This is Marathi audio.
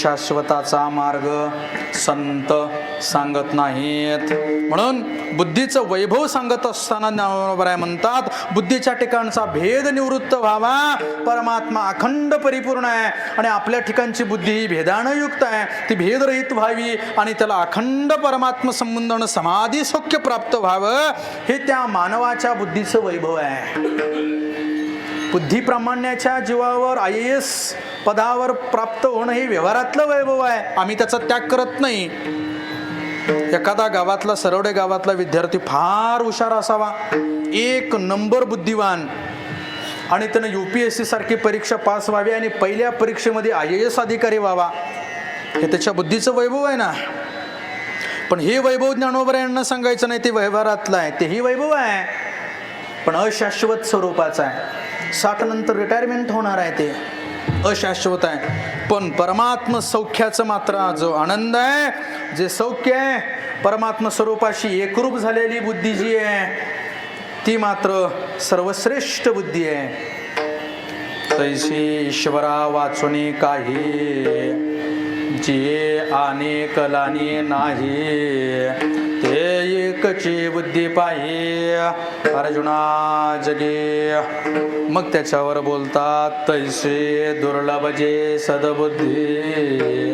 शाश्वताचा मार्ग संत सांगत नाहीत. म्हणून बुद्धीचं वैभव सांगत असताना ज्ञानोबराय म्हणतात, बुद्धीच्या ठिकाणचा भेद निवृत्त व्हावा. परमात्मा अखंड परिपूर्ण आहे आणि आपल्या ठिकाणची बुद्धी ही भेदानं युक्त आहे, ती भेदरहित व्हावी आणि त्याला अखंड परमात्मा संबंधानं समाधी सौख्य प्राप्त व्हावं. हे त्या मानवाच्या बुद्धीचं वैभव आहे. बुद्धिप्रामाण्याच्या जीवावर IAS पदावर प्राप्त होणं हे व्यवहारातलं वैभव आहे. आम्ही त्याचा त्याग करत नाही. एखादा गावातला, सरवडे गावातला विद्यार्थी फार हुशार असावा, 1 नंबर बुद्धिवान, आणि त्यानं UPSC सारखी परीक्षा पास व्हावी आणि पहिल्या परीक्षेमध्ये IAS अधिकारी व्हावा, हे त्याच्या बुद्धीचं वैभव आहे ना. पण हे वैभव ज्ञानोबा यांना सांगायचं नाही, ते व्यवहारातलं आहे. तेही वैभव आहे पण अशाश्वत स्वरूपाचं आहे. 60 नंतर रिटायरमेंट होणार आहे, ते अशाश्वत आहे. पण परमात्म सौख्याचं मात्र जो आनंद आहे, जे सौख्य आहे, परमात्म स्वरूपाशी एकरूप झालेली बुद्धी जी आहे, ती मात्र सर्वश्रेष्ठ बुद्धी आहे. तैसी ईश्वरा वाचुनी काही, जे अनेक लानी नाही, ते एकची बुद्धी पाही अर्जुना जगे. मग त्याच्यावर बोलतात, तैसे दुर्लभ जे सदबुद्धी.